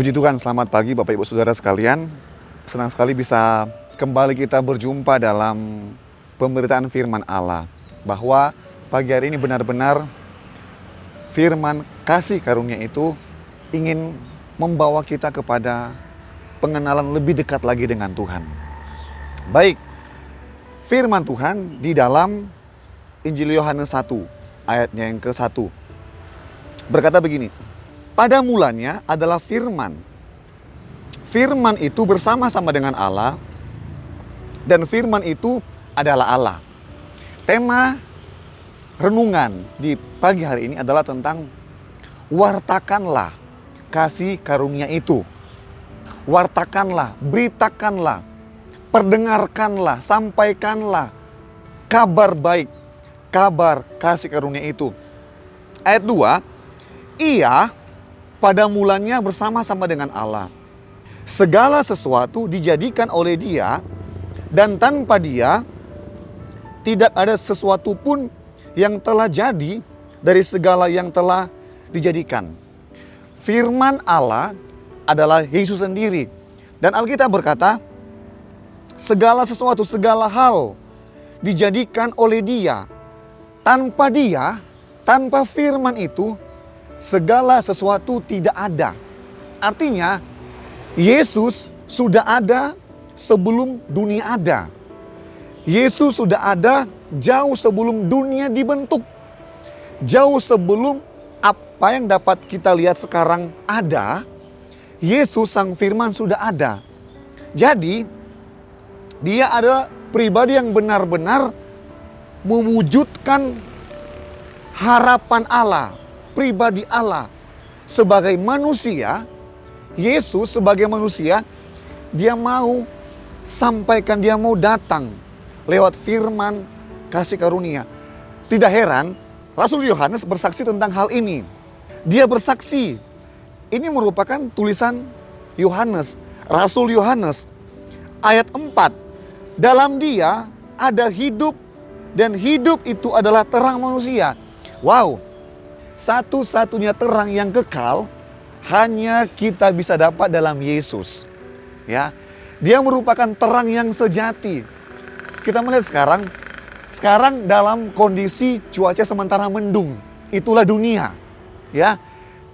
Puji Tuhan, selamat pagi Bapak Ibu Saudara sekalian. Senang sekali bisa kembali kita berjumpa dalam pemberitaan firman Allah. Bahwa pagi hari ini benar-benar firman kasih karunia itu ingin membawa kita kepada pengenalan lebih dekat lagi dengan Tuhan. Baik, firman Tuhan di dalam Injil Yohanes 1 ayatnya yang ke-1 berkata begini. Pada mulanya adalah firman. Firman itu bersama-sama dengan Allah. Dan firman itu adalah Allah. Tema renungan di pagi hari ini adalah tentang wartakanlah kasih karunia itu. Wartakanlah, beritakanlah, perdengarkanlah, sampaikanlah kabar baik, kabar kasih karunia itu. Ayat 2, Ia pada mulanya bersama-sama dengan Allah. Segala sesuatu dijadikan oleh Dia, dan tanpa Dia tidak ada sesuatu pun yang telah jadi dari segala yang telah dijadikan. Firman Allah adalah Yesus sendiri. Dan Alkitab berkata, segala sesuatu, segala hal dijadikan oleh Dia. Tanpa Dia, tanpa firman itu, segala sesuatu tidak ada. Artinya, Yesus sudah ada sebelum dunia ada. Yesus sudah ada jauh sebelum dunia dibentuk. Jauh sebelum apa yang dapat kita lihat sekarang ada, Yesus Sang Firman sudah ada. Jadi, Dia adalah pribadi yang benar-benar mewujudkan harapan Allah. Pribadi Allah sebagai manusia, Yesus sebagai manusia, Dia mau sampaikan, Dia mau datang lewat firman kasih karunia. Tidak heran Rasul Yohanes bersaksi tentang hal ini. Dia bersaksi, ini merupakan tulisan Yohanes, Rasul Yohanes. Ayat 4, dalam Dia ada hidup, dan hidup itu adalah terang manusia. Wow, satu-satunya terang yang kekal hanya kita bisa dapat dalam Yesus. Ya, Dia merupakan terang yang sejati. Kita melihat sekarang dalam kondisi cuaca sementara mendung, itulah dunia. Ya,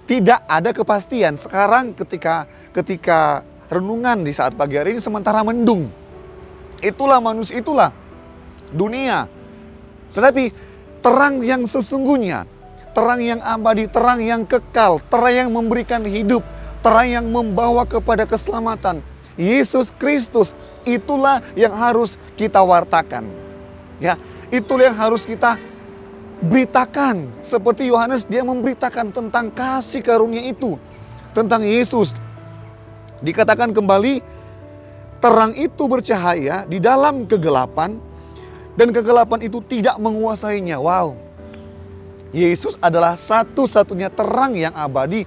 tidak ada kepastian. Sekarang ketika renungan di saat pagi hari ini sementara mendung, itulah manusia, itulah dunia. Tetapi terang yang sesungguhnya, terang yang abadi, terang yang kekal, terang yang memberikan hidup, terang yang membawa kepada keselamatan, Yesus Kristus, itulah yang harus kita wartakan. Ya, itulah yang harus kita beritakan. Seperti Yohanes, dia memberitakan tentang kasih karunia itu, tentang Yesus. Dikatakan kembali, terang itu bercahaya di dalam kegelapan, dan kegelapan itu tidak menguasainya. Wow, Yesus adalah satu-satunya terang yang abadi.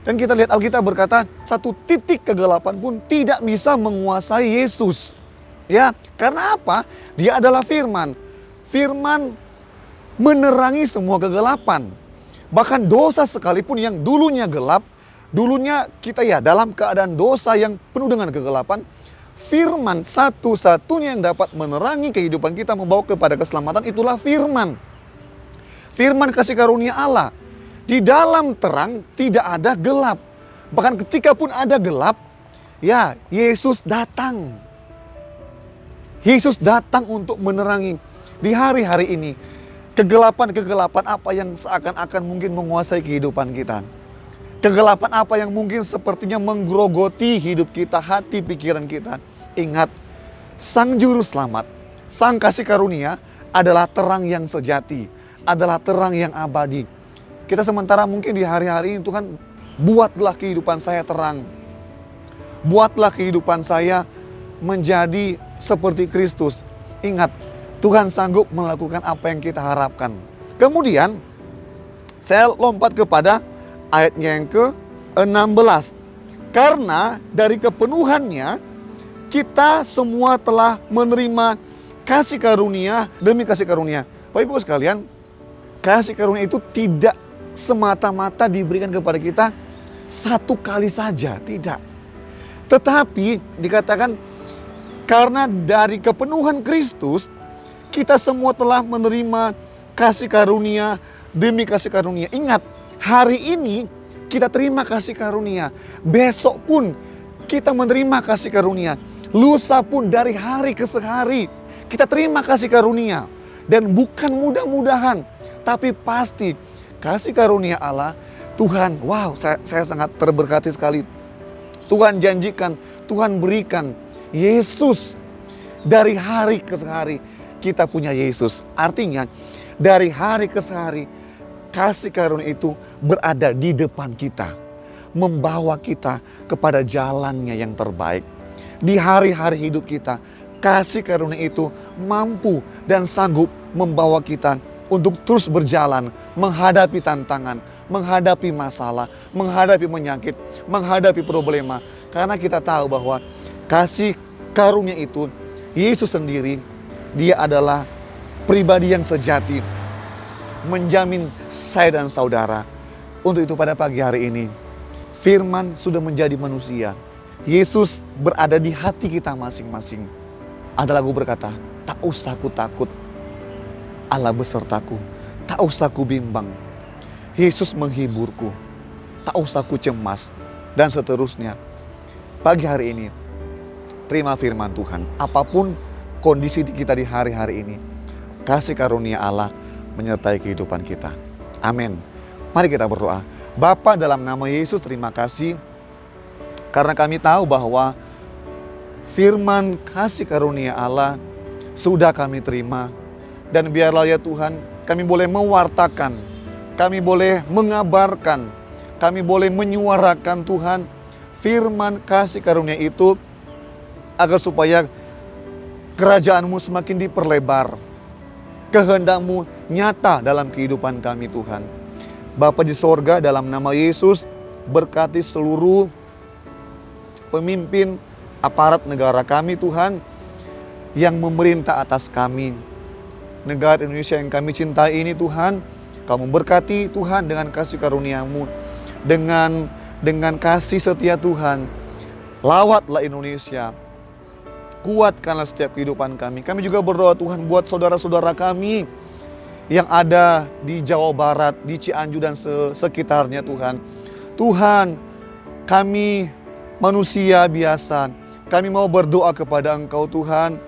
Dan kita lihat Alkitab berkata, satu titik kegelapan pun tidak bisa menguasai Yesus. Ya, karena apa? Dia adalah firman. Firman menerangi semua kegelapan. Bahkan dosa sekalipun yang dulunya gelap, dulunya kita ya dalam keadaan dosa yang penuh dengan kegelapan, firman satu-satunya yang dapat menerangi kehidupan kita, membawa kepada keselamatan, itulah firman. Firman kasih karunia Allah. Di dalam terang tidak ada gelap. Bahkan ketika pun ada gelap, ya Yesus datang. Yesus datang untuk menerangi. Di hari-hari ini, kegelapan-kegelapan apa yang seakan-akan mungkin menguasai kehidupan kita. Kegelapan apa yang mungkin sepertinya menggerogoti hidup kita, hati, pikiran kita. Ingat, Sang Juru Selamat, Sang Kasih Karunia adalah terang yang sejati, adalah terang yang abadi. Kita sementara mungkin di hari-hari ini, Tuhan, buatlah kehidupan saya terang. Buatlah kehidupan saya menjadi seperti Kristus. Ingat, Tuhan sanggup melakukan apa yang kita harapkan. Kemudian, saya lompat kepada ayatnya yang ke-16. Karena dari kepenuhannya, kita semua telah menerima kasih karunia demi kasih karunia. Bapak Ibu sekalian, kasih karunia itu tidak semata-mata diberikan kepada kita satu kali saja, tidak. Tetapi dikatakan karena dari kepenuhan Kristus, kita semua telah menerima kasih karunia demi kasih karunia. Ingat, hari ini kita terima kasih karunia. Besok pun kita menerima kasih karunia. Lusa pun dari hari ke hari kita terima kasih karunia. Dan bukan mudah-mudahan, tapi pasti kasih karunia Allah. Tuhan, wow, saya sangat terberkati sekali. Tuhan janjikan, Tuhan berikan Yesus. Dari hari ke hari kita punya Yesus. Artinya dari hari ke hari kasih karunia itu berada di depan kita, membawa kita kepada jalannya yang terbaik. Di hari-hari hidup kita, kasih karunia itu mampu dan sanggup membawa kita untuk terus berjalan, menghadapi tantangan, menghadapi masalah, menghadapi penyakit, menghadapi problema. Karena kita tahu bahwa kasih karunia itu, Yesus sendiri, dia adalah pribadi yang sejati, menjamin saya dan saudara. Untuk itu pada pagi hari ini, firman sudah menjadi manusia. Yesus berada di hati kita masing-masing. Ada lagu berkata, tak usah ku takut, Allah besertaku. Tak usah ku bimbang, Yesus menghiburku. Tak usah ku cemas, dan seterusnya. Pagi hari ini, terima firman Tuhan. Apapun kondisi kita di hari-hari ini, kasih karunia Allah menyertai kehidupan kita. Amin. Mari kita berdoa. Bapa, dalam nama Yesus, terima kasih karena kami tahu bahwa firman kasih karunia Allah sudah kami terima. Dan biarlah ya Tuhan, kami boleh mewartakan, kami boleh mengabarkan, kami boleh menyuarakan Tuhan firman kasih karunia itu, agar supaya kerajaan-Mu semakin diperlebar, kehendak-Mu nyata dalam kehidupan kami Tuhan. Bapa di sorga, dalam nama Yesus, berkati seluruh pemimpin aparat negara kami Tuhan, yang memerintah atas kami. Negara Indonesia yang kami cintai ini Tuhan, Kamu berkati Tuhan dengan kasih karunia-Mu, dengan kasih setia Tuhan. Lawatlah Indonesia, kuatkanlah setiap kehidupan kami. Kami juga berdoa Tuhan buat saudara-saudara kami yang ada di Jawa Barat, di Cianjur dan sekitarnya Tuhan. Tuhan, kami manusia biasa, kami mau berdoa kepada Engkau Tuhan.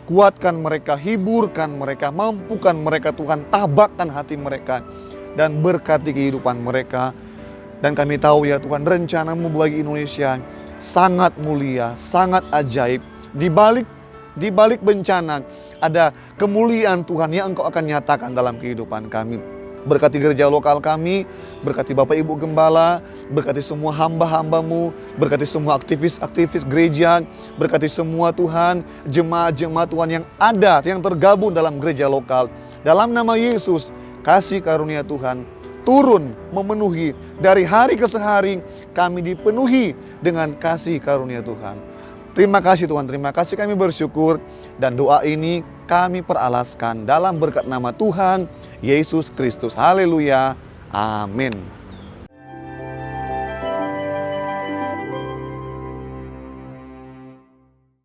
Kuatkan mereka, hiburkan mereka, mampukan mereka Tuhan, tabakkan hati mereka, dan berkati kehidupan mereka. Dan kami tahu ya Tuhan, rencana-Mu bagi Indonesia sangat mulia, sangat ajaib. Di balik bencana ada kemuliaan Tuhan yang Engkau akan nyatakan dalam kehidupan kami. Berkati gereja lokal kami, berkati Bapak Ibu Gembala, berkati semua hamba-hamba-Mu, berkati semua aktivis-aktivis gereja, berkati semua Tuhan, jemaat-jemaat Tuhan yang ada, yang tergabung dalam gereja lokal. Dalam nama Yesus, kasih karunia Tuhan turun memenuhi. Dari hari ke hari kami dipenuhi dengan kasih karunia Tuhan. Terima kasih Tuhan, terima kasih, kami bersyukur. Dan doa ini kami peralaskan dalam berkat nama Tuhan Yesus Kristus. Haleluya. Amin.